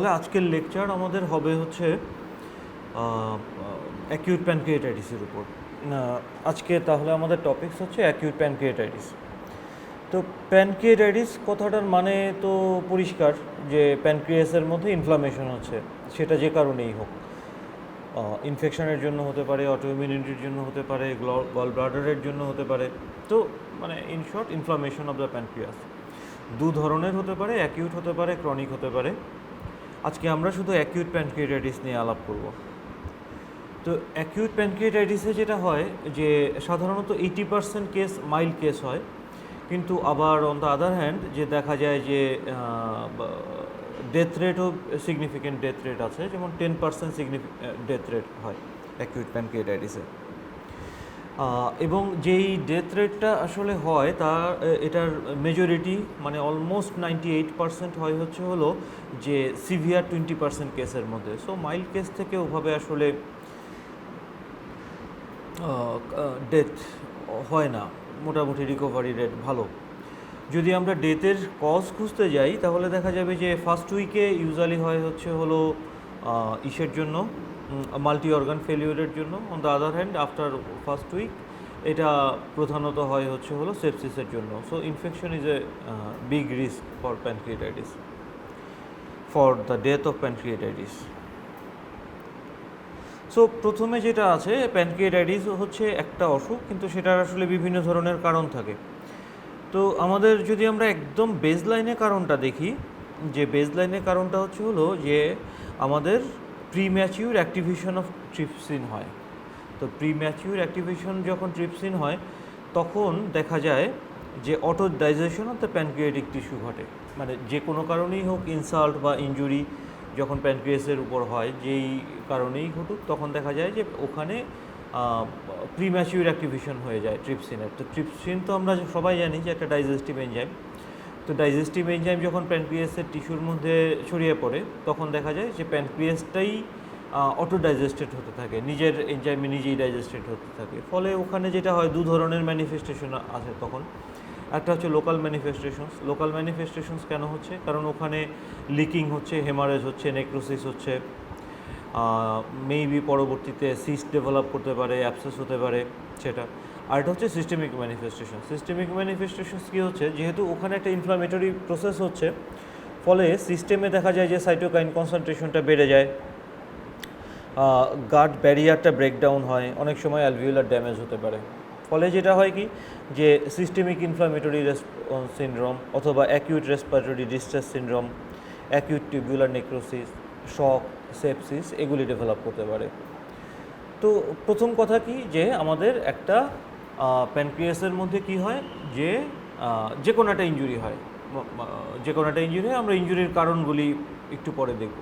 তাহলে আজকের লেকচার আমাদের হবে হচ্ছে অ্যাকিউট প্যানক্রিয়েটাইটিসের উপর। আজকে তাহলে আমাদের টপিকস হচ্ছে অ্যাকিউট প্যানক্রিয়েটাইটিস। তো প্যানক্রিয়েটাইটিস কথাটার মানে তো পরিষ্কার যে প্যানক্রিয়াসের মধ্যে ইনফ্লামেশন হচ্ছে, সেটা যে কারণেই হোক। ইনফেকশনের জন্য হতে পারে, অটোইমিউনিটির জন্য হতে পারে, গল ব্লাডারের জন্য হতে পারে। তো মানে in short inflammation of the pancreas দু ধরনের হতে পারে, অ্যাকিউট হতে পারে, ক্রনিক হতে পারে। আজকে আমরা শুধু অ্যাকিউট প্যানক্রিয়েটাইটিস নিয়ে আলাপ করব। তো অ্যাকিউট প্যানক্রিয়েটাইটিসে যেটা হয় যে সাধারণত 80% কেস মাইল্ড কেস হয়, কিন্তু আবার অন দ্য আদার হ্যান্ড যে দেখা যায় যে ডেথ রেটও সিগনিফিকেন্ট ডেথ রেট আছে, যেমন 10% ডেথ রেট হয় অ্যাকিউট প্যানক্রিয়েটাইটিসে। এবং যেই ডেথ রেটটা আসলে হয় তা এটার মেজরিটি মানে অলমোস্ট 98% হয় হচ্ছে হলো যে সিভিয়ার 20% কেসের মধ্যে। সো মাইল্ড কেস থেকে ওভাবে আসলে ডেথ হয় না, মোটামুটি রিকভারি রেট ভালো। যদি আমরা ডেথের কজ খুঁজতে যাই তাহলে দেখা যাবে যে ফার্স্ট উইকে ইউজুয়ালি হয় হচ্ছে হলো ইসের জন্য, মাল্টি অর্গান ফেলিউরের জন্য। On the other hand after first week এটা প্রধানত হয় হচ্ছে হলো সেপসিসের জন্য। So infection is a big risk for pancreatitis, for the death of pancreatitis. So প্রথমে যেটা আছে, প্যানক্রিয়েটাইটিস হচ্ছে একটা অসুখ, কিন্তু সেটার আসলে বিভিন্ন ধরনের কারণ থাকে। তো আমাদের যদি আমরা একদম বেসলাইনে কারণটা দেখি, যে বেসলাইনের কারণটা হচ্ছে হলো যে আমাদের প্রিম্যাচিউর অ্যাক্টিভেশন অফ ট্রিপসিন হয়। তো প্রিম্যাচিউর অ্যাক্টিভেশন যখন ট্রিপসিন হয় তখন দেখা যায় যে auto digestion of the pancreatic tissue ঘটে। মানে যে কোনো কারণেই হোক, ইনসাল্ট বা ইনজুরি যখন প্যানক্রিয়াসের উপর হয়, যেই কারণেই ঘটুক, তখন দেখা যায় যে ওখানে প্রিম্যাচিউর অ্যাক্টিভেশন হয়ে যায় ট্রিপসিনের। তো ট্রিপসিন তো আমরা সবাই জানি যে একটা ডাইজেস্টিভ এনজাইম। তো ডাইজেস্টিভ এনজাইম যখন প্যানক্রিয়াসের টিস্যুর মধ্যে ছড়িয়ে পড়ে তখন দেখা যায় যে প্যানক্রিয়াসটাই অটো ডাইজেস্টেড হতে থাকে, নিজের এনজাইমে নিজেই ডাইজেস্টেড হতে থাকে। ফলে ওখানে যেটা হয়, দু ধরনের ম্যানিফেস্টেশন আছে তখন। একটা হচ্ছে লোকাল ম্যানিফেস্টেশনস। লোকাল ম্যানিফেস্টেশনস কেন হচ্ছে? কারণ ওখানে লিকিং হচ্ছে, হেমারেজ হচ্ছে, নেক্রোসিস হচ্ছে, মেবি পরবর্তীতে সিস্ট ডেভেলপ করতে পারে, অ্যাবসেস হতে পারে সেটা। আর এটা হচ্ছে সিস্টেমিক ম্যানিফেস্টেশন। সিস্টেমিক ম্যানিফেস্টেশনস কী হচ্ছে, যেহেতু ওখানে একটা ইনফ্লামেটরি প্রসেস হচ্ছে, ফলে সিস্টেমে দেখা যায় যে সাইটোকাইন কনসেন্ট্রেশনটা বেড়ে যায়, গাট ব্যারিয়ারটা ব্রেকডাউন হয়, অনেক সময় অ্যালভিউলার ড্যামেজ হতে পারে। ফলে যেটা হয় কি, যে সিস্টেমিক ইনফ্লামেটরি রেসপন্স সিনড্রোম অথবা acute respiratory distress syndrome, acute tubular necrosis, shock, sepsis এগুলি ডেভেলপ করতে পারে। তো প্রথম কথা কি, যে আমাদের একটা প্যানক্রিয়াসের মধ্যে কি হয়, যে যে কোনো একটা ইনজুরি হয়, যে কোনো একটা ইনজুরি হয়। আমরা ইনজুরির কারণগুলি একটু পরে দেখব।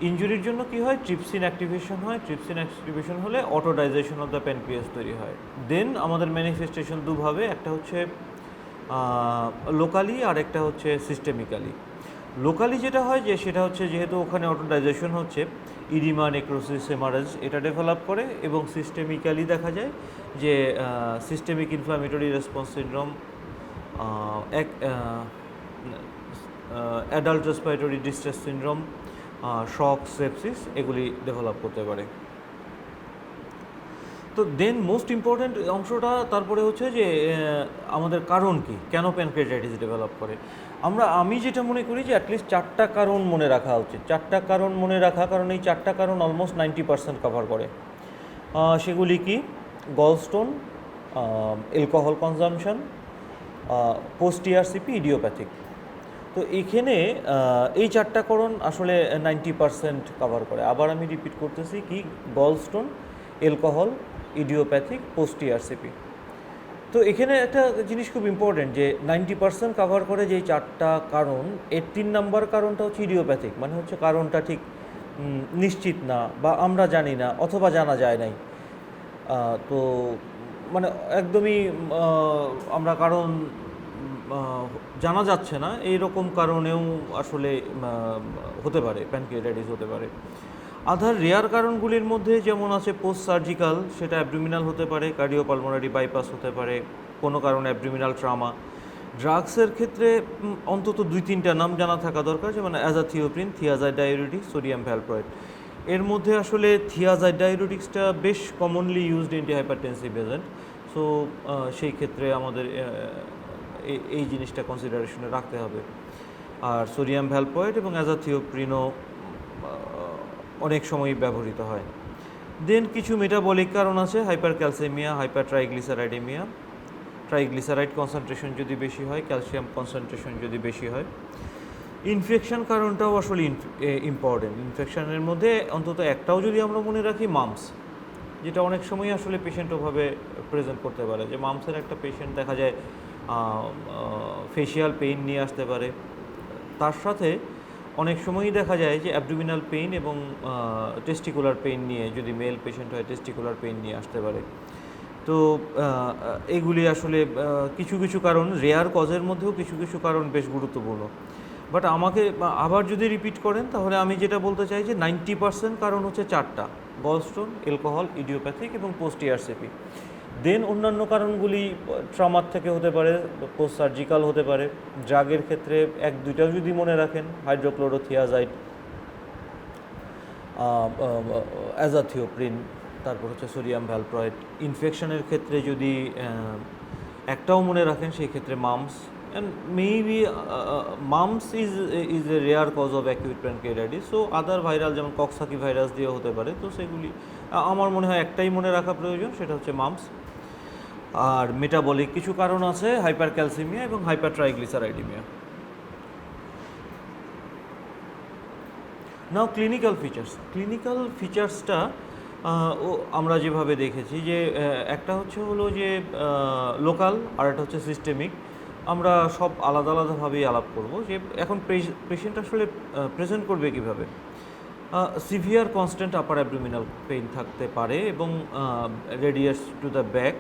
ইনজুরির জন্য কি হয়, ট্রিপসিন অ্যাক্টিভেশন হয়। ট্রিপসিন অ্যাক্টিভেশন হলে auto digestion of the pancreas তৈরি হয়। দেন আমাদের ম্যানিফেস্টেশন দুভাবে, একটা হচ্ছে লোকালি আর একটা হচ্ছে সিস্টেমিক্যালি। লোকালি যেটা হয় যে সেটা হচ্ছে, যেহেতু ওখানে অটো ডাইজেশন হচ্ছে, ইডিমা, নেক্রোসিস, হেমারেজ এটা ডেভেলপ করে। এবং সিস্টেমিক্যালি দেখা যায় যে systemic inflammatory response syndrome, adult respiratory distress syndrome, shock, sepsis এগুলি ডেভেলপ করতে পারে। তো দেন মোস্ট ইম্পর্ট্যান্ট অংশটা তারপরে হচ্ছে যে আমাদের কারণ কি, কেন প্যানক্রিয়েটাইটিস ডেভেলপ করে। আমি যেটা মনে করি যে অ্যাটলিস্ট 4টা কারণ মনে রাখা উচিত। 4টা কারণ মনে রাখা, কারণ এই 4টা কারণ অলমোস্ট 90% কভার করে। সেগুলি কি, gallstone, alcohol consumption, post TRCP, idiopathic. তো এইখানে এই 4টা কারণ আসলে 90% কভার করে। আবার আমি রিপিট করতেছি, কি, গলস্টোন, অ্যালকোহল, ইডিওপ্যাথিক, পোস্ট টিআরসিপি। তো এখানে একটা জিনিস খুব ইম্পর্টেন্ট, যে 90% কভার করে যেই 4টা কারণ, এর 3 নাম্বার কারণটা হচ্ছে ইডিওপ্যাথিক। মানে হচ্ছে কারণটা ঠিক নিশ্চিত না, বা আমরা জানি না, অথবা জানা যায় নাই। তো মানে একদমই আমরা কারণ জানা যাচ্ছে না, এইরকম কারণেও আসলে হতে পারে, প্যানক্রিয়েটাইটিস হতে পারে। আদার রেয়ার কারণগুলির মধ্যে যেমন আছে পোস্ট সার্জিক্যাল, সেটা অ্যাবডোমিনাল হতে পারে, কার্ডিওপালমোনারি বাইপাস হতে পারে, কোনো কারণে অ্যাবডোমিনাল ট্রামা, ড্রাগসের ক্ষেত্রে অন্তত 2-3টা নাম জানা থাকা দরকার, যেমন azathioprine, thiazide diuretic, sodium valproate. এর মধ্যে আসলে থিয়াজাইড ডায়ুরেটিক্সটা বেশ commonly used hypertensive agent. So সেই ক্ষেত্রে আমাদের এই জিনিসটা কনসিডারেশনে রাখতে হবে। আর সোডিয়াম ভ্যালপ্রয়েড এবং অ্যাজাথিওপ্রিনও অনেক সময়ই ব্যবহৃত হয়। দেন কিছু মেটাবলিক কারণ আছে, hypercalcaemia, hypertriglyceridaemia. Triglyceride concentration যদি বেশি হয়, ক্যালসিয়াম কনসেন্ট্রেশন যদি বেশি হয়। ইনফেকশন কারণটাও আসলে ইম্পর্টেন্ট। ইনফেকশনের মধ্যে অন্তত একটাও যদি আমরা মনে রাখি, মাম্পস, যেটা অনেক সময় আসলে পেশেন্ট ওভাবে প্রেজেন্ট করতে পারে, যে মাম্পসের একটা পেশেন্ট দেখা যায় ফেশিয়াল পেইন নিয়ে আসতে পারে, তার সাথে অনেক সময়ই দেখা যায় যে অ্যাবডোমিনাল পেইন এবং টেস্টিকুলার পেইন নিয়ে, যদি মেল পেশেন্ট হয় টেস্টিকুলার পেইন নিয়ে আসতে পারে। তো এগুলি আসলে কিছু কিছু কারণ, রেয়ার কজের মধ্যেও কিছু কিছু কারণ বেশ গুরুত্বপূর্ণ। বাট আমাকে আবার যদি রিপিট করেন, তাহলে আমি যেটা বলতে চাই যে 90% কারণ হচ্ছে 4টা: গলস্টোন, অ্যালকোহল, ইডিওপ্যাথিক এবং পোস্ট ইআরসিপি। দেন অন্যান্য কারণগুলি ট্রমার থেকে হতে পারে, পোস্ট সার্জিক্যাল হতে পারে। ড্রাগের ক্ষেত্রে 1-2টাও যদি মনে রাখেন, হাইড্রোক্লোরোথিয়াজাইড, অ্যাজাথিওপ্রিন, তারপর হচ্ছে সোডিয়াম ভ্যালপ্রয়েড। ইনফেকশনের ক্ষেত্রে যদি একটাও মনে রাখেন, সেই ক্ষেত্রে mumps. And maybe mumps is a rare cause of acute pancreatitis. So other viral, যেমন কক্সাকি ভাইরাস দিয়েও হতে পারে। তো সেগুলি আমার মনে হয় একটাই মনে রাখা প্রয়োজন, সেটা হচ্ছে মাম্পস। আর মেটাবলিক কিছু কারণ আছে, হাইপার ক্যালসিমিয়া এবং হাইপার ট্রাইগ্লিসারাইডেমিয়া। নাও ক্লিনিক্যাল ফিচার্সটা আমরা যেভাবে দেখেছি, যে একটা হলো যে লোকাল, আর একটা হচ্ছে সিস্টেমিক। আমরা সব আলাদা আলাদাভাবেই আলাপ করব, যে এখন পেশেন্ট আসলে প্রেজেন্ট করবে কীভাবে। সিভিয়ার কনস্ট্যান্ট আপার অ্যাবডোমিনাল পেইন থাকতে পারে এবং radius two the back,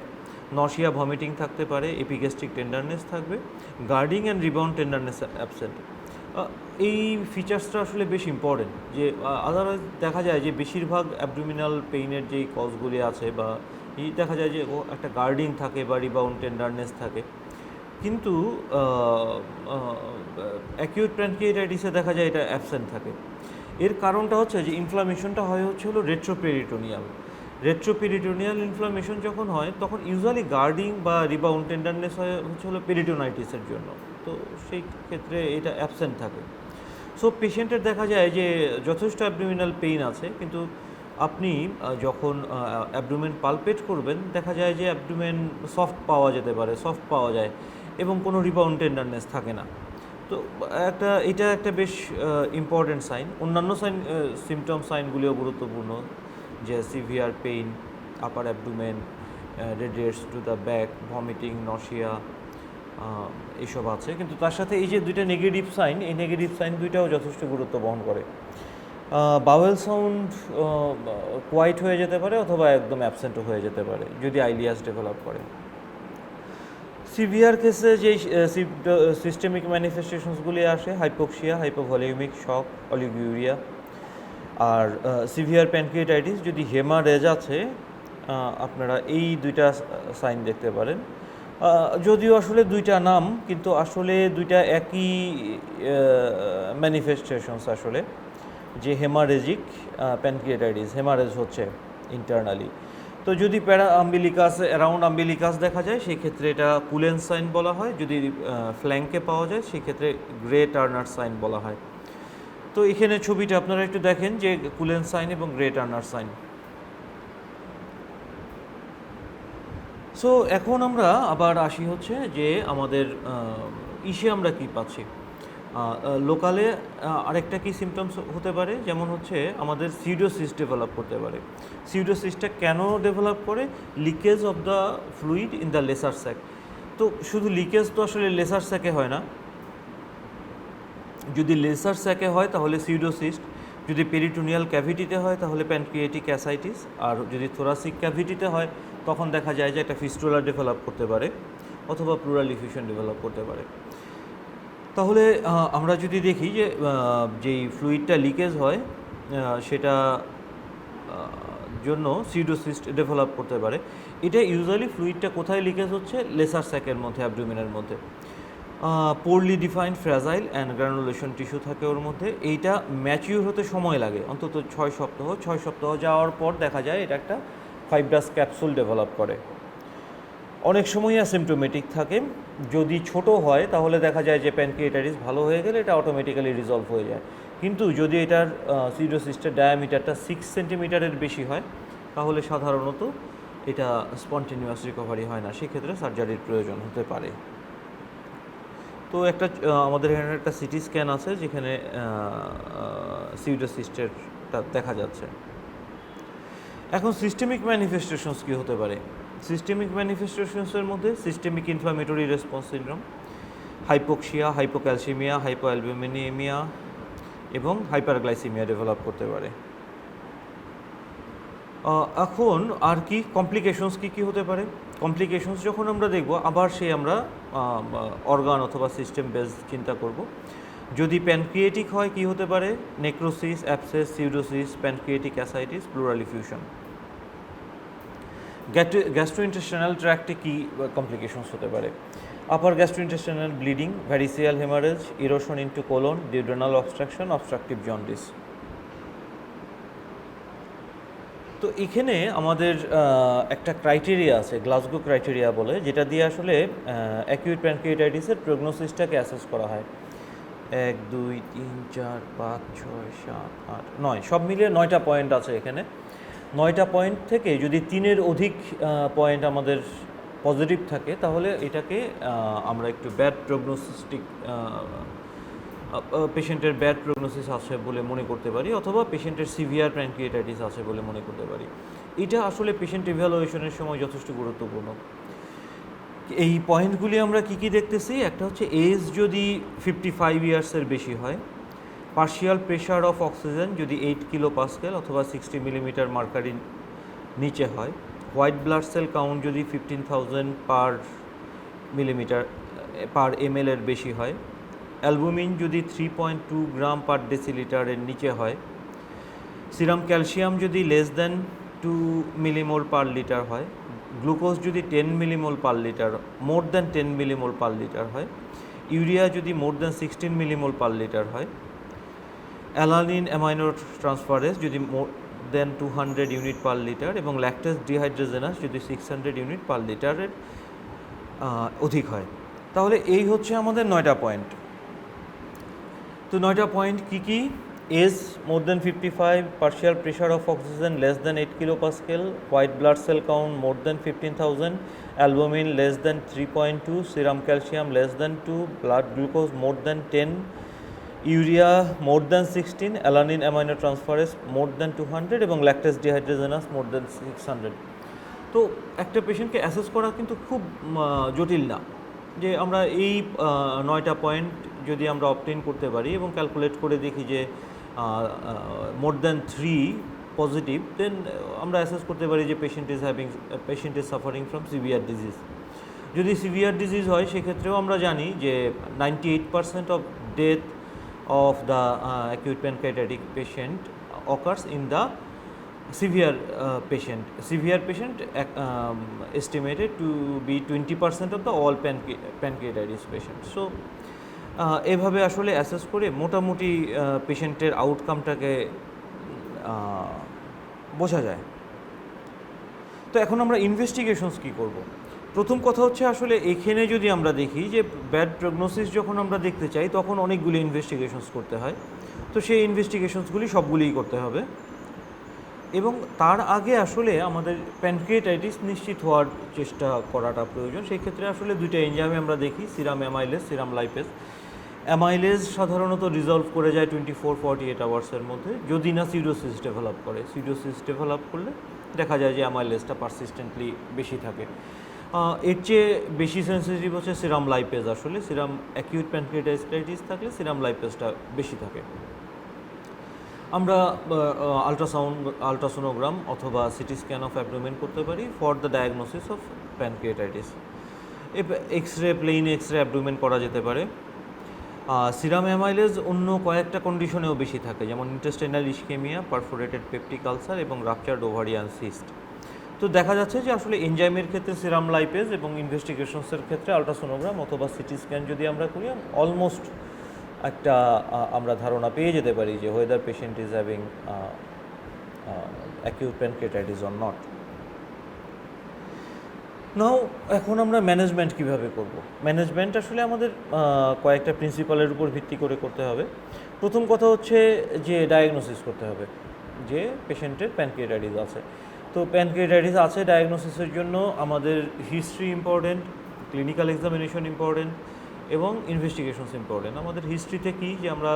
nausea, vomiting থাকতে পারে, এপিগ্যাস্ট্রিক টেন্ডারনেস থাকবে, guarding and rebound tenderness absent. এই ফিচার্সটা আসলে বেশ ইম্পর্টেন্ট, যে আদারওয়াইজ দেখা যায় যে বেশিরভাগ অ্যাবডোমিনাল পেইনের যেই কজগুলি আছে, বা দেখা যায় যে একটা গার্ডিং থাকে বা রিবাউন্ড টেন্ডারনেস থাকে, কিন্তু অ্যাকিউট প্যানক্রিয়াটাইটিসে দেখা যায় এটা অ্যাবসেন্ট থাকে। এর কারণটা হচ্ছে যে ইনফ্লামেশনটা হলো রেট্রোপেরিটোনিয়াল ইনফ্লামেশন যখন হয়, তখন ইউজুয়ালি গার্ডিং বা রিবাউন্ড টেন্ডারনেস হলো পেরিটোনাইটিসের জন্য। তো সেই ক্ষেত্রে এটা অ্যাবসেন্ট থাকে। সো পেশেন্টের দেখা যায় যে যথেষ্ট অ্যাবডোমিনাল পেইন আছে, কিন্তু আপনি যখন অ্যাবডোমেন পালপেট করবেন, দেখা যায় যে অ্যাবডোমেন সফট পাওয়া যায় এবং কোনো রিবাউন্ড টেন্ডারনেস থাকে না। তো এটা একটা বেশ ইম্পর্টেন্ট সাইন। অন্যান্য সাইনগুলিও গুরুত্বপূর্ণ, যে severe pain, upper abdomen, radiates to the back, vomiting, nausea, এইসব আছে। কিন্তু তার সাথে এই যে 2টা নেগেটিভ সাইন, এই নেগেটিভ সাইন 2টাও যথেষ্ট গুরুত্ব বহন করে। বাওয়েল সাউন্ড কোয়াইট হয়ে যেতে পারে, অথবা একদম অ্যাবসেন্টও হয়ে যেতে পারে যদি আইলিয়াস ডেভেলপ করে। সিভিয়ার কেসে যে সিস্টেমিক ম্যানিফেস্টেশনসগুলি আসে, হাইপোক্সিয়া, হাইপোভলিউমিক শক, অলিগুরিয়া। আর সিভিয়ার প্যানক্রিয়াটাইটিস যদি হেমারেজ আছে, আপনারা এই 2টা সাইন দেখতে পারেন। যদিও আসলে 2টা নাম, কিন্তু আসলে 2টা একই ম্যানিফেস্টেশনস আসলে, যে হেমারেজিক প্যানক্রিয়াটাইটিস, হেমারেজ হচ্ছে ইন্টারনালি। তো যদি অ্যারাউন্ড আম্বিলিকাস দেখা যায়, সেই ক্ষেত্রে এটা কুলেন্স সাইন বলা হয়। যদি ফ্ল্যাঙ্কে পাওয়া যায়, সেই ক্ষেত্রে গ্রে টার্নার সাইন বলা হয়। তো এখানে ছবিটা আপনারা একটু দেখেন, যে কুলেন্স সাইন এবং গ্রে টার্নার সাইন। সো এখন আমরা আবার আসি হচ্ছে যে আমাদের আমরা কি পাচ্ছি। লোকালে আরেকটা কি সিমটমস হতে পারে, যেমন হচ্ছে আমাদের সিউডোসিস্ট ডেভেলপ করতে পারে। সিউডোসিস্টটা কেন ডেভেলপ করে? Leakage of the fluid in the lesser sac. তো শুধু লিকেজ তো আসলে লেসার স্যাকে হয় না। যদি লেসার স্যাকে হয় তাহলে সিউডোসিস্ট, যদি পেরিটোনিয়াল ক্যাভিটিতে হয় তাহলে প্যানক্রিয়াটিক অ্যাসাইটিস, আর যদি থোরাসিক ক্যাভিটিতে হয় তখন দেখা যায় যে একটা ফিস্টুলা ডেভেলপ করতে পারে, অথবা প্লুরাল ইফিউশন ডেভেলপ করতে পারে। তাহলে আমরা যদি দেখি যে যেই ফ্লুইডটা লিকেজ হয়, সেটা জন্য সিউডোসিস্ট ডেভেলপ করতে পারে। এটা ইউজুয়ালি ফ্লুইডটা কোথায় লিকেজ হচ্ছে? লেসার স্যাকের মধ্যে, অ্যাবডোমিনের মধ্যে। Poorly defined fragile and granulation tissue থাকে ওর মধ্যে। এইটা ম্যাচিউর হতে সময় লাগে অন্তত 6 সপ্তাহ যাওয়ার পর দেখা যায় এটা একটা ফাইব্রাস ক্যাপসুল ডেভেলপ করে। অনেক সময় অ্যাসিমটোমেটিক থাকে, যদি ছোট হয় তাহলে দেখা যায় যে প্যানক্রিয়েটাইটিস ভালো হয়ে গেলে এটা অটোমেটিক্যালি রিজলভ হয়ে যায়। কিন্তু যদি এটার সিউডোসিস্টের ডায়ামিটারটা 6 সেন্টিমিটারের বেশি হয় তাহলে সাধারণত এটা স্পন্টেনিয়াস রিকভারি হয় না, সেক্ষেত্রে সার্জারির প্রয়োজন হতে পারে। তো একটা আমাদের এখানে একটা সিটি স্ক্যান আছে যেখানে সিউডোসিস্টেরটা দেখা যাচ্ছে। এখন সিস্টেমিক ম্যানিফেস্টেশনস কী হতে পারে? সিস্টেমিক ম্যানিফেস্টেশনসের মধ্যে systemic inflammatory response syndrome, hypoxia, hypocalcaemia, hypoalbuminaemia এবং হাইপারগ্লাইসিমিয়া ডেভেলপ করতে পারে। এখন আর কি কমপ্লিকেশনস কী হতে পারে? কমপ্লিকেশনস যখন আমরা দেখব আবার আমরা অর্গান অথবা সিস্টেম বেস চিন্তা করব। যদি প্যানক্রিয়েটিক হয় কী হতে পারে? Necrosis, abscess, pseudocyst, pancreatic ascites, pleural effusion. Gastrointestinal ট্র্যাক্টে কী কমপ্লিকেশনস হতে পারে? Upper gastrointestinal bleeding, variceal haemorrhage, erosion into colon, duodenal obstruction, obstructive jaundice. তো এখানে আমাদের একটা ক্রাইটেরিয়া আছে, গ্লাসগো ক্রাইটেরিয়া বলে, যেটা দিয়ে আসলে অ্যাকিউট প্যানক্রিয়েটাইটিসের প্রগনোসিসটাকে অ্যাসেস করা হয়। 1, 2, 3, 4, 5, 6, 7, 8, 9 সব মিলিয়ে 9টা পয়েন্ট আছে এখানে। 9টা পয়েন্ট থেকে যদি 3-এর অধিক পয়েন্ট আমাদের পজিটিভ থাকে তাহলে এটাকে আমরা একটু ব্যাড প্রগনোসিস্টিক পেশেন্টের ব্যাড প্রগনোসিস আছে বলে মনে করতে পারি, অথবা পেশেন্টের সিভিয়ার প্যানক্রিয়েটাইটিস আছে বলে মনে করতে পারি। এটা আসলে পেশেন্ট ইভ্যালুয়েশনের সময় যথেষ্ট গুরুত্বপূর্ণ। এই পয়েন্টগুলি আমরা কী দেখতেছি? একটা হচ্ছে এজ যদি 55 ইয়ার্সের বেশি হয়, পার্শিয়াল প্রেশার অফ অক্সিজেন যদি 8 কিলো পাস্কেল অথবা 60 মিলিমিটার মার্কারি নিচে হয়, হোয়াইট ব্লাড সেল কাউন্ট যদি 15,000 পার মিলিমিটার পার ml এর বেশি হয়, অ্যালবুমিন যদি 3.2 গ্রাম পার ডেসিলিটারের নিচে হয়, সিরাম ক্যালসিয়াম যদি less than 2 millimole per litre হয়, গ্লুকোজ যদি 10 millimole per litre more than 10 millimole per litre হয়, ইউরিয়া যদি মোর দ্যান 16 মিলিমোল পার লিটার হয়, অ্যালানিন অ্যামাইনো ট্রান্সফারেজ যদি মোর দেন 200 ইউনিট পার লিটার এবং ল্যাকটেজ ডিহাইড্রোজেনাস যদি 600 ইউনিট পার লিটারের অধিক হয়। তাহলে এই হচ্ছে আমাদের 9টা পয়েন্ট। তো 9টা পয়েন্ট কী? Age more than 55, partial pressure of oxygen less than 8 kilopascal, white blood cell count more than 15,000, albumin less than 3.2, serum calcium less than 2, blood glucose more than 10, urea more than 16, alanine aminotransferase more than 200 এবং lactase ডিহাইড্রোজেনাস more than 600। তো একটা পেশেন্টকে assess করা কিন্তু খুব জটিল না, যে আমরা এই 9টা পয়েন্ট যদি আমরা অবটেইন করতে পারি এবং ক্যালকুলেট করে দেখি যে মোর দ্যান 3 পজিটিভ, দেন আমরা অ্যাসেস করতে পারি যে patient is suffering from severe disease. যদি সিভিয়ার ডিজিজ হয় সেক্ষেত্রেও আমরা জানি যে 98% of death of the acute pancreatitic patient occurs in the severe patient. Severe patient estimated to be 20% of the all pancreatitis patient. So এভাবে আসলে assess করে মোটামুটি পেশেন্টের আউটকামটাকে বোঝা যায়। তো এখন আমরা ইনভেস্টিগেশনস কী করব? প্রথম কথা হচ্ছে আসলে এখানে যদি আমরা দেখি যে ব্যাড প্রগনোসিস যখন আমরা দেখতে চাই তখন অনেকগুলি ইনভেস্টিগেশনস করতে হয়। তো সেই ইনভেস্টিগেশনসগুলি সবগুলিই করতে হবে এবং তার আগে আসলে আমাদের প্যানক্রিয়েটাইটিস নিশ্চিত হওয়ার চেষ্টা করাটা প্রয়োজন। সেই ক্ষেত্রে আসলে 2টা এনজাইম আমরা দেখি, serum amylase, serum lipase. Amylase সাধারণত রিজলভ করে যায় 24-48 আওয়ার্সের মধ্যে, যদি না সিউডোসিস ডেভেলপ করে। সিউডোসিস ডেভেলপ করলে দেখা যায় যে অ্যামাইলেজটা পারসিস্টেন্টলি বেশি থাকে। এর চেয়ে বেশি সেন্সিটিভ হচ্ছে সিরাম লাইপেজ। আসলে সিরাম অ্যাকিউট প্যানক্রিয়েটাইটিস থাকলে সিরাম লাইপেজটা বেশি থাকে। আমরা আলট্রাসোনোগ্রাম অথবা সিটি স্ক্যান অফ অ্যাবডোমেন করতে পারি for the diagnosis of pancreatitis. X-ray, plain X-ray abdomen করা যেতে পারে। সিরাম অ্যামাইলেজ অন্য কয়েকটা কন্ডিশনেও বেশি থাকে, যেমন intestinal ischaemia, perforated peptic ulcer এবং রাপচার্ড ওভারিয়ান সিস্ট। তো দেখা যাচ্ছে যে আসলে এনজাইমের ক্ষেত্রে সিরাম লাইপেজ এবং ইনভেস্টিগেশনসের ক্ষেত্রে আলট্রাসোনোগ্রাম অথবা সিটি স্ক্যান যদি আমরা করি অলমোস্ট একটা আমরা ধারণা পেয়ে যেতে পারি যে whether patient is having acute pancreatitis or not. Now এখন আমরা ম্যানেজমেন্ট কিভাবে করব? ম্যানেজমেন্ট আসলে আমাদের কয়েকটা প্রিন্সিপালের উপর ভিত্তি করে করতে হবে। প্রথম কথা হচ্ছে যে ডায়াগনোসিস করতে হবে যে পেশেন্টের প্যানক্রিয়াটাইটিস আছে। তো প্যানক্রিয়াটাইটিস আছে ডায়াগনোসিসের জন্য আমাদের history important, clinical examination important এবং ইনভেস্টিগেশনস ইম্পর্টেন্ট। আমাদের হিস্ট্রিতে কি যে আমরা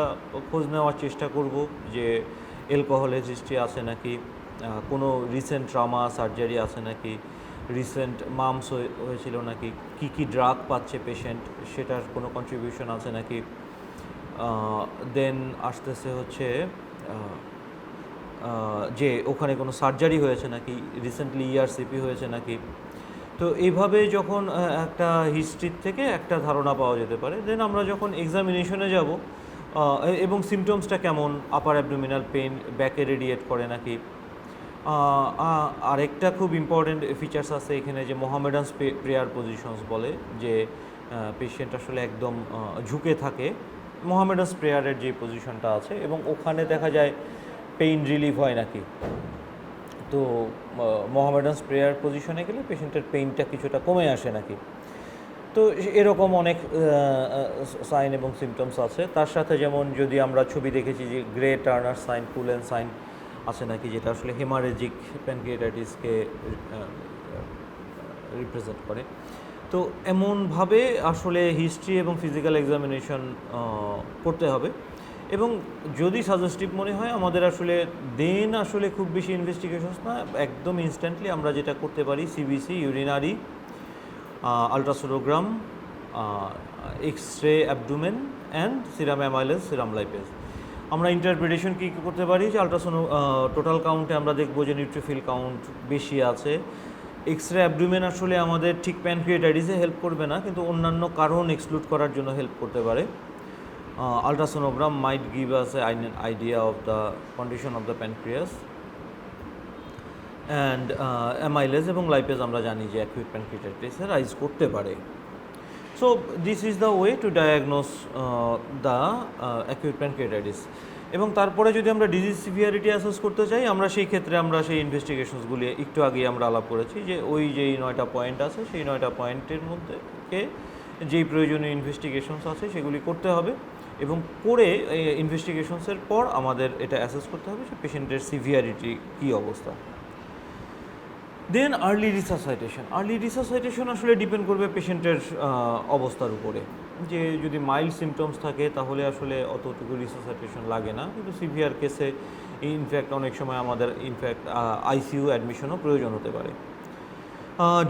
খোঁজ নেওয়ার চেষ্টা করব যে অ্যালকোহলের হিস্ট্রি আছে নাকি, কোনো রিসেন্ট ট্রমা সার্জারি আছে নাকি, রিসেন্ট মামস হয়েছিল নাকি, কি ড্রাগ পাচ্ছে পেশেন্ট সেটার কোনো কন্ট্রিবিউশন আছে নাকি, দেন আসতেছে হচ্ছে যে ওখানে কোনো সার্জারি হয়েছে নাকি, রিসেন্টলি ইআরসিপি হয়েছে নাকি। তো এইভাবে যখন একটা হিস্ট্রির থেকে একটা ধারণা পাওয়া যেতে পারে, দেন আমরা যখন এক্সামিনেশনে যাব এবং সিমটমসটা কেমন, আপার অ্যাবডোমিনাল পেন ব্যাকে রেডিয়েট করে নাকি। আরেকটা খুব ইম্পর্টেন্ট ফিচার্স আছে এখানে যে মোহামেডান প্রেয়ার পজিশনস বলে, যে পেশেন্ট আসলে একদম ঝুঁকে থাকে মোহামেডান প্রেয়ারের যে পজিশনটা আছে, এবং ওখানে দেখা যায় পেইন রিলিভ হয় নাকি। তো মোহামেডান প্রেয়ার পজিশনে গেলে পেশেন্টের পেইনটা কিছুটা কমে আসে নাকি। তো এরকম অনেক সাইন এবং সিমটমস আছে। তার সাথে যেমন যদি আমরা ছবি দেখেছি যে grey Turner sign, Kulen sign আছে নাকি, যেটা আসলে হেমারেজিক প্যানক্রিয়াটাইটিসকে রিপ্রেজেন্ট করে। তো এমনভাবে আসলে হিস্ট্রি এবং ফিজিক্যাল এক্সামিনেশন করতে হবে। এবং যদি সাজেস্টিভ মনে হয় আমাদের আসলে দেন আসলে খুব বেশি ইনভেস্টিগেশনস না, একদম ইনস্ট্যান্টলি আমরা যেটা করতে পারি CBC, urinary, ultrasonogram, X ray abdomen and serum amylase, serum lipase. আমরা ইন্টারপ্রিটেশন কী করতে পারি যে টোটাল কাউন্টে আমরা দেখব যে নিউট্রিফিল কাউন্ট বেশি আছে। এক্স রে অ্যাবডোমেন আসলে আমাদের ঠিক প্যানক্রিয়াটাইটিসে হেল্প করবে না, কিন্তু অন্যান্য কারণ এক্সক্লুড করার জন্য হেল্প করতে পারে। Ultrasonogram might give us an idea of the condition of the pancreas, and amylase এবং লাইপেজ আমরা জানি যে অ্যাকিউট প্যানক্রিয়াটাইটিসে রাইজ করতে পারে। So this is the way to diagnose the acute pancreatitis. এবং তারপরে যদি আমরা ডিজিজ সিভিয়ারিটি অ্যাসেস করতে চাই, আমরা সেই ক্ষেত্রে আমরা সেই ইনভেস্টিগেশনসগুলি একটু আগে আমরা আলাপ করেছি যে ওই যেই 9টা পয়েন্ট আছে সেই 9টা পয়েন্টের মধ্যে যেই প্রয়োজনীয় ইনভেস্টিগেশনস আছে সেগুলি করতে হবে, এবং করে ইনভেস্টিগেশনসের পর আমাদের এটা অ্যাসেস করতে হবে যে পেশেন্টের সিভিয়ারিটি কী অবস্থা। দেন আর্লি রিসাসাইটেশন আসলে ডিপেন্ড করবে পেশেন্টের অবস্থার উপরে। যে যদি মাইল্ড সিমটমস থাকে তাহলে আসলে অতটুকু রিসাসাইটেশন লাগে না, কিন্তু সিভিয়ার কেসে ইনফ্যাক্ট অনেক সময় আমাদের আইসিইউ অ্যাডমিশনও প্রয়োজন হতে পারে।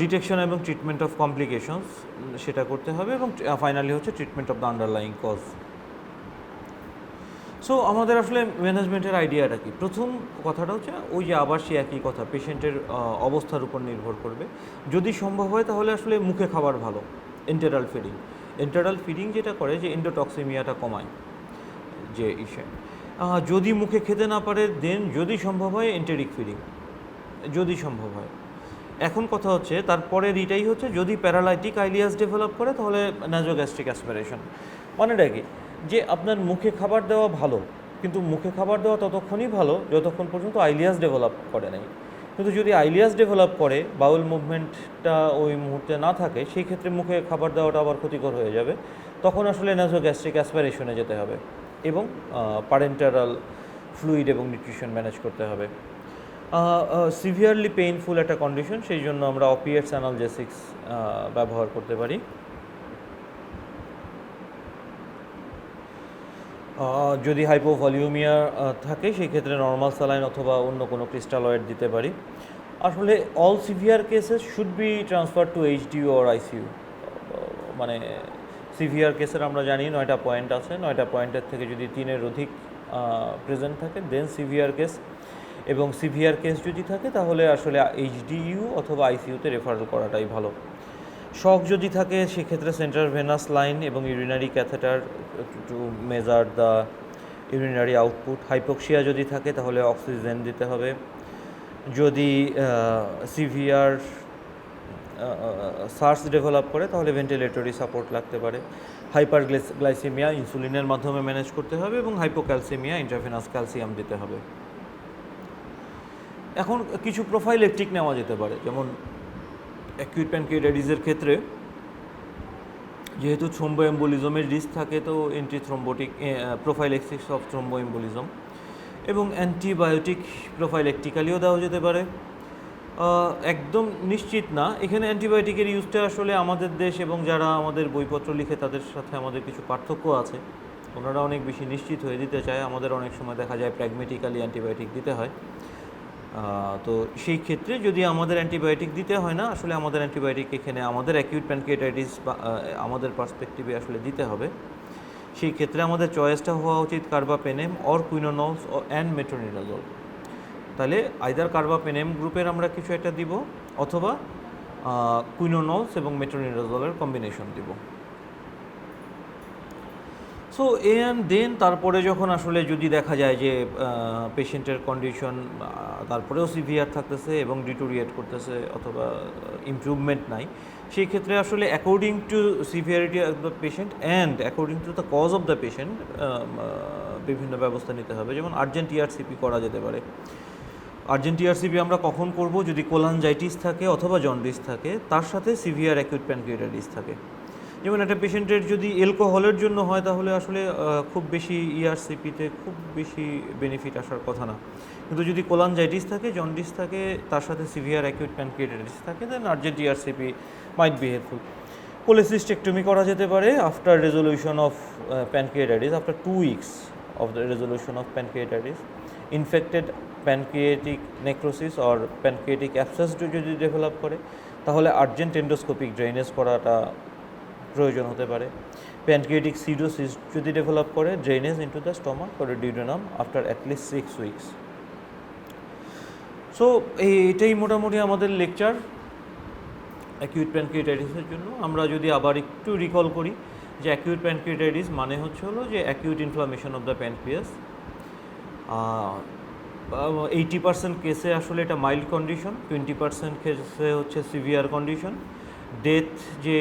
ডিটেকশন এবং ট্রিটমেন্ট অফ কমপ্লিকেশনস সেটা করতে হবে, এবং ফাইনালি হচ্ছে treatment of the underlying cause. So আমাদের আসলে ম্যানেজমেন্টের আইডিয়াটা কি? প্রথম কথাটা হচ্ছে ওই যে আবার সে একই কথা, পেশেন্টের অবস্থার উপর নির্ভর করবে। যদি সম্ভব হয় তাহলে আসলে মুখে খাবার ভালো, এন্টেরাল ফিডিং যেটা করে যে এন্ডোটক্সিমিয়াটা কমায় যে যদি মুখে খেতে না পারে দেন যদি সম্ভব হয় এন্টেরিক ফিডিং, যদি সম্ভব হয়। এখন কথা হচ্ছে তারপরের এটাই হচ্ছে যদি প্যারালাইটিক আইলিয়াস ডেভেলপ করে তাহলে ন্যাজোগ্যাস্ট্রিক অ্যাসপিরেশন। মানেটা কি যে আপনার মুখে খাবার দেওয়া ভালো, কিন্তু মুখে খাবার দেওয়া ততক্ষণই ভালো যতক্ষণ পর্যন্ত আইলিয়াস ডেভেলপ করে নাই। কিন্তু যদি আইলিয়াস ডেভেলপ করে, বাউল মুভমেন্টটা ওই মুহূর্তে না থাকে, সেই ক্ষেত্রে মুখে খাবার দেওয়াটা আবার ক্ষতিকর হয়ে যাবে। তখন আসলে ন্যাজোগ্যাস্ট্রিক অ্যাসপিরেশনে যেতে হবে এবং প্যারেন্টারাল ফ্লুইড এবং নিউট্রিশন ম্যানেজ করতে হবে। সিভিয়ারলি পেইনফুল একটা কন্ডিশন, সেই জন্য আমরা অপিয়েটস অ্যানালজেসিক্স ব্যবহার করতে পারি। যদি হাইপোভলিউমিয়া থাকে সেই ক্ষেত্রে নর্মাল স্যালাইন অথবা অন্য কোনো ক্রিস্টালয়েড দিতে পারি। আসলে all severe cases should be transfer to HDU or ICU. মানে সিভিয়ার কেসের আমরা জানি 9টা পয়েন্ট আছে, 9টা পয়েন্টের থেকে যদি 3-এর অধিক প্রেজেন্ট থাকে দেন সিভিয়ার কেস, এবং সিভিয়ার কেস যদি থাকে তাহলে আসলে এইচডিইউ অথবা আইসিইউতে রেফারেল করাটাই ভালো। শক যদি থাকে সেক্ষেত্রে সেন্ট্রাল ভেনাস লাইন এবং urinary catheter to measure the urinary output. Hypoxia যদি থাকে তাহলে অক্সিজেন দিতে হবে। যদি সিভিয়ার সার্স ডেভেলপ করে তাহলে ভেন্টিলেটরি সাপোর্ট লাগতে পারে। হাইপার গ্লাইসেমিয়া ইনসুলিনের মাধ্যমে ম্যানেজ করতে হবে এবং হাইপোক্যালসেমিয়া ইন্ট্রাভেনাস ক্যালসিয়াম দিতে হবে। এখন কিছু প্রোফাইলেকটিক নেওয়া যেতে পারে, যেমন অ্যাকিউট প্যানক্রিয়াটাইটিসের ক্ষেত্রে যেহেতু থ্রোম্বোএম্বোলিজমের রিস্ক থাকে, তো অ্যান্টিথ্রোম্বোটিক প্রোফাইলেক্সিস অফ থ্রোম্বোএম্বোলিজম এবং অ্যান্টিবায়োটিক প্রোফাইলেকটিক্যালিও দেওয়া যেতে পারে। একদম নিশ্চিত না, এখানে অ্যান্টিবায়োটিকের ইউজটা আসলে আমাদের দেশ এবং যারা আমাদের বইপত্র লিখে তাদের সাথে আমাদের কিছু পার্থক্য আছে। ওনারা অনেক বেশি নিশ্চিত হয়ে দিতে চায়, আমাদের অনেক সময় দেখা যায় প্র্যাগমেটিক্যালি অ্যান্টিবায়োটিক দিতে হয়। তো সেই ক্ষেত্রে যদি আমাদের অ্যান্টিবায়োটিক দিতে হয় না, আসলে আমাদের অ্যান্টিবায়োটিক এখানে আমাদের অ্যাকিউট প্যানক্রিয়াটাইটিস বা আমাদের পার্সপেক্টিভে আসলে দিতে হবে। সেই ক্ষেত্রে আমাদের চয়েসটা হওয়া উচিত কার্বাপেনেম অর কুইনোনলস অ্যান্ড মেট্রোনিডাজল। তাহলে আইদার কার্বাপেনেম গ্রুপের আমরা কিছু একটা দিব অথবা কুইনোনলস এবং মেট্রোনিডাজলের কম্বিনেশন দিব। সো অ্যান্ড দেন তারপরে যখন আসলে যদি দেখা যায় যে পেশেন্টের কন্ডিশন তারপরেও সিভিয়ার থাকতেছে এবং ডিটোরিয়েট করতেছে অথবা ইমপ্রুভমেন্ট নাই, সেই ক্ষেত্রে আসলে according to severity of the patient and according to the cause of the patient বিভিন্ন ব্যবস্থা নিতে হবে। যেমন আর্জেন্ট টিআরসিপি করা যেতে পারে। আর্জেন্ট টিআরসিপি আমরা কখন করব? যদি কোলানজাইটিস থাকে অথবা জন্ডিস থাকে, তার সাথে সিভিয়ার অ্যাকিউট প্যানক্রিয়াটাইটিস থাকে। যেমন একটা পেশেন্টের যদি অ্যালকোহলের জন্য হয় তাহলে আসলে খুব বেশি ইআরসিপিতে খুব বেশি বেনিফিট আসার কথা না, কিন্তু যদি কোলানজাইটিস থাকে, জন্ডিস থাকে, তার সাথে সিভিয়ার অ্যাকিউট প্যানক্রিয়াটাইটিস থাকে, then urgent ERCP might be helpful. Cholecystectomy করা যেতে পারে after resolution of pancreatitis, after 2 weeks of the resolution of pancreatitis. Infected pancreatic necrosis or pancreatic abscess যদি ডেভেলপ করে তাহলে আর্জেন্ট এন্ডোস্কোপিক ড্রেনেজ করাটা প্রয়োজন হতে পারে। প্যানক্রিয়েটিক সিডোসিস যদি ডেভেলপ করে, drainage into the stomach or duodenum after at least 6 weeks। So এইটাই মোটামুটি আমাদের লেকচার অ্যাকিউট প্যানক্রিয়াটাইটিসের জন্য। আমরা যদি আবার একটু রিকল করি যে অ্যাকিউট প্যানক্রিয়াটাইটিস মানে হলো যে acute inflammation of the pancreas. 80% কেসে আসলে এটা মাইল্ড কন্ডিশন, 20% কেসে হচ্ছে সিভিয়ার কন্ডিশন। ডেথ যে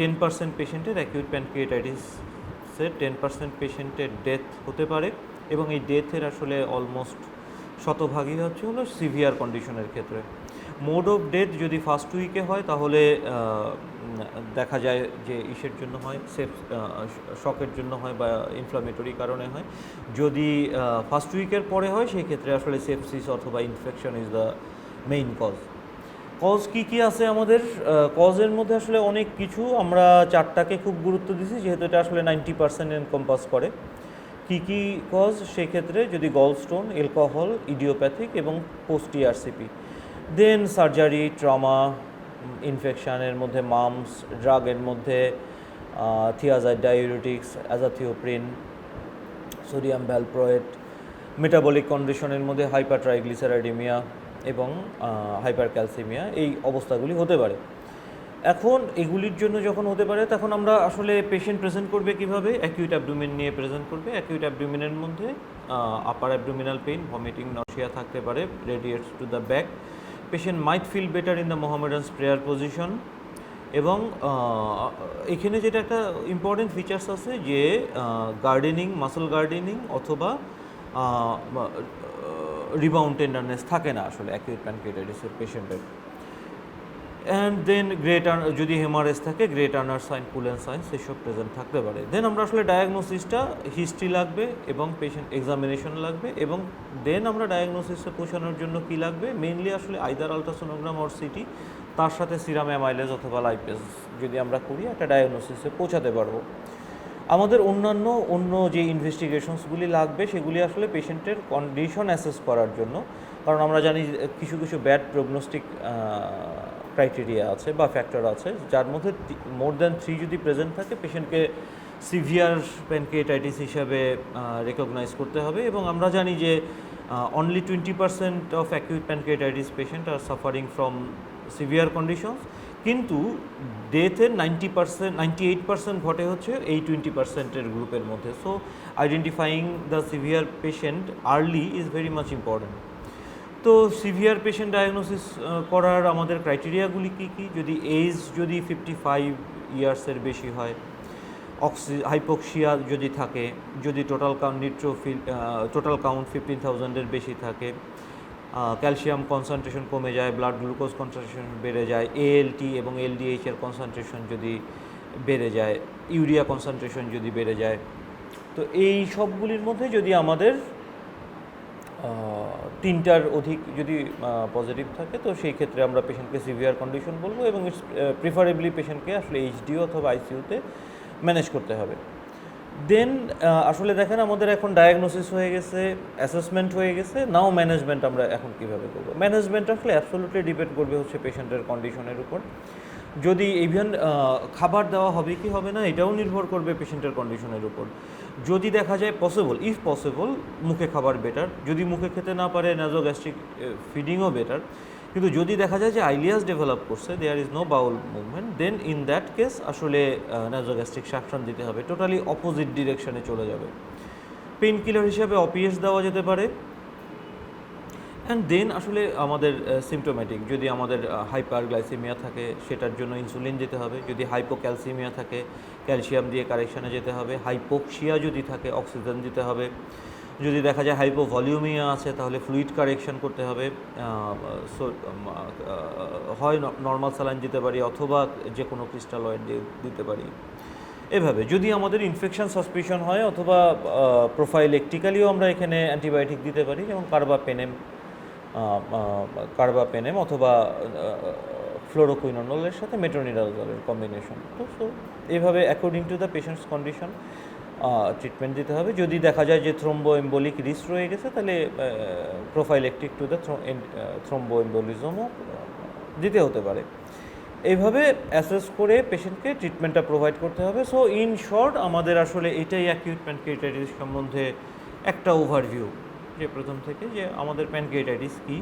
10% পেশেন্টের অ্যাকিউট প্যানক্রিয়াটাইটিসের 10% পেশেন্টের ডেথ হতে পারে এবং এই ডেথের আসলে অলমোস্ট শতভাগই হলো সিভিয়ার কন্ডিশনের ক্ষেত্রে। মোড অফ ডেথ যদি ফার্স্ট উইকে হয় তাহলে দেখা যায় যে ইসের জন্য হয়, শকের জন্য হয় বা ইনফ্লামেটরি কারণে হয়। যদি ফার্স্ট উইকের পরে হয় সেই ক্ষেত্রে আসলে সেপসিস অথবা infection is the main cause. Cause কী আছে আমাদের? কজের মধ্যে আসলে অনেক কিছু, আমরা 4টাকে খুব গুরুত্ব দিছি যেহেতু এটা আসলে 90% এনকম্পাস করে। কী কজ? সেক্ষেত্রে যদি গলস্টোন, অ্যালকোহল, ইডিওপ্যাথিক এবং post TRCP. Then surgery, trauma, ইনফেকশানের মধ্যে মামস, ড্রাগের মধ্যে thiazide diuretics, azathioprine, sodium valproate, metabolic কন্ডিশনের মধ্যে হাইপারট্রাইগ্লিসারাইডেমিয়া এবং হাইপারক্যালসিমিয়া, এই অবস্থাগুলি হতে পারে। এখন এগুলির জন্য যখন হতে পারে তখন আমরা আসলে পেশেন্ট প্রেজেন্ট করবে কীভাবে? অ্যাকিউট অ্যাবডোমেন নিয়ে প্রেজেন্ট করবে। অ্যাকিউট অ্যাবডোমেনের মধ্যে upper abdominal pain, vomiting, nausea থাকতে পারে, radiates to the back. Patient might feel better in the Mohammedan prayer position. এবং এখানে যেটা একটা ইম্পর্টেন্ট ফিচার্স আছে যে গার্ডেনিং, মাসল গার্ডেনিং অথবা রিবাউন্ড টেন্ডারনেস থাকে না আসলে অ্যাকিউট প্যানক্রিয়াটাইটিসের পেশেন্টের। অ্যান্ড দেন যদি হেমারেজ থাকে, grey Turner sign, Kulen sign সেসব প্রেজেন্ট থাকতে পারে। দেন আমরা আসলে ডায়াগনোসিসটা, হিস্ট্রি লাগবে এবং পেশেন্ট এক্সামিনেশন লাগবে এবং দেন আমরা ডায়াগনোসিসে পৌঁছানোর জন্য কি লাগবে? মেইনলি আসলে আইদার আলট্রাসোনোগ্রাম অর সিটি, তার সাথে সিরাম অ্যামাইলেজ অথবা লাইপেজ যদি আমরা করি একটা ডায়াগনোসিসে পৌঁছাতে পারবো। আমাদের অন্য যে ইনভেস্টিগেশনসগুলি লাগবে সেগুলি আসলে পেশেন্টের কন্ডিশন অ্যাসেস করার জন্য, কারণ আমরা জানি কিছু ব্যাড প্রগনোস্টিক ক্রাইটেরিয়া আছে বা ফ্যাক্টর আছে যার মধ্যে মোর দ্যান 3 যদি প্রেজেন্ট থাকে পেশেন্টকে সিভিয়ার প্যানক্রিয়াটাইটিস হিসাবে রেকগনাইজ করতে হবে। এবং আমরা জানি যে only 20% of acute pancreatitis patient are suffering from severe conditions, কিন্তু ডেথের 98% ঘটে হচ্ছে এই 20%-এর গ্রুপের মধ্যে। So identifying the severe patient early is very much important. তো সিভিয়ার পেশেন্ট ডায়াগনোসিস করার আমাদের ক্রাইটেরিয়াগুলি কী কী? যদি এজ যদি 55 ইয়ার্সের বেশি হয়, হাইপোক্সিয়া যদি থাকে, যদি টোটাল কাউন্ট 15,000-এর বেশি থাকে, ক্যালসিয়াম কনসেন্ট্রেশন কমে যায়, ব্লাড গ্লুকোজ কনসেন্ট্রেশন বেড়ে যায়, এএলটি এবং এলডিএইচ এর কনসেন্ট্রেশন যদি বেড়ে যায়, ইউরিয়া কনসেন্ট্রেশন যদি বেড়ে যায়, তো এই সবগুলির মধ্যে যদি আমাদের তিনটার অধিক যদি পজিটিভ থাকে, তো সেই ক্ষেত্রে আমরা পেশেন্টকে সিভিয়ার কন্ডিশন বলবো এবং প্রিফারেবলি পেশেন্টকে আসলে এইচডিও অথবা আইসিইউতে ম্যানেজ করতে হবে। দেন আসলে দেখেন আমাদের এখন ডায়াগনোসিস হয়ে গেছে, অ্যাসেসমেন্ট হয়ে গেছে, নাও ম্যানেজমেন্ট আমরা এখন কীভাবে করবো? ম্যানেজমেন্ট আসলে অ্যাবসলিউটলি ডিপেন্ড করবে হচ্ছে পেশেন্টের কন্ডিশনের উপর। যদি ইভেন খাবার দেওয়া হবে কি হবে না এটাও নির্ভর করবে পেশেন্টের কন্ডিশনের উপর। যদি দেখা যায় ইফ পসিবল মুখে খাবার বেটার, যদি মুখে খেতে না পারে ন্যাজোগ্যাস্ট্রিক ফিডিংও বেটার। কিন্তু যদি দেখা যায় যে আইলিয়াস ডেভেলপ করছে, there is no bowel movement, then in that case আসলে ন্যাজোগ্যাস্ট্রিক সাকশন দিতে হবে, টোটালি অপোজিট ডিরেকশনে চলে যাবে। পেইন কিলার হিসেবে অপিএস দেওয়া যেতে পারে। অ্যান্ড দেন আসলে আমাদের সিমটোম্যাটিক, যদি আমাদের হাইপারগ্লাইসেমিয়া থাকে সেটার জন্য ইনসুলিন দিতে হবে, যদি হাইপোক্যালসিমিয়া থাকে ক্যালসিয়াম দিয়ে কারেকশানে যেতে হবে, হাইপোক্সিয়া যদি থাকে অক্সিজেন দিতে হবে, যদি দেখা যায় হাইপোভলিউমিয়া আছে তাহলে ফ্লুইড কারেকশন করতে হবে, হয় নর্মাল স্যালাইন দিতে পারি অথবা যে কোনো ক্রিস্টালয়েড দিতে পারি। এভাবে যদি আমাদের ইনফেকশন সাসপিশন হয় অথবা প্রোফাইলেকটিক্যালিও আমরা এখানে অ্যান্টিবায়োটিক দিতে পারি, যেমন কার্বাপেনেম অথবা ফ্লোরোকুইনোনলের সাথে মেট্রোনিডাজলের কম্বিনেশন। তো সো এইভাবে according to the patient's condition treatment দিতে হবে। যদি দেখা যায় যে থ্রোম্বোএম্বোলিক রিস্ক রয়ে গেছে তাহলে প্রোফাইলেকটিক টু দ্য থ্রোম্বোএম্বোলিজমও দিতে হতে পারে। এইভাবে অ্যাসেস করে পেশেন্টকে ট্রিটমেন্টটা প্রোভাইড করতে হবে। সো ইন শর্ট আমাদের আসলে এটাই অ্যাকিউট প্যানক্রিয়াটাইটিস সম্বন্ধে একটা ওভারভিউ, যে প্রথম থেকে যে আমাদের প্যানক্রিয়াটাইটিস কী,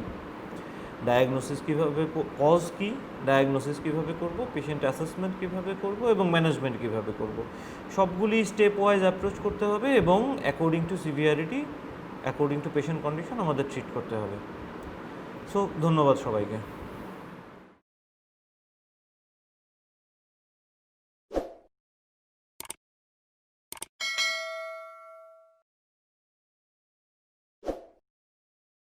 ডায়াগনোসিস কীভাবে, কজ কী, ডায়াগনোসিস কীভাবে করব, পেশেন্ট অ্যাসেসমেন্ট কীভাবে করব এবং ম্যানেজমেন্ট কীভাবে করব, সবগুলি স্টেপ ওয়াইজ অ্যাপ্রোচ করতে হবে এবং according to severity, according to patient condition আমাদের ট্রিট করতে হবে। সো ধন্যবাদ সবাইকে।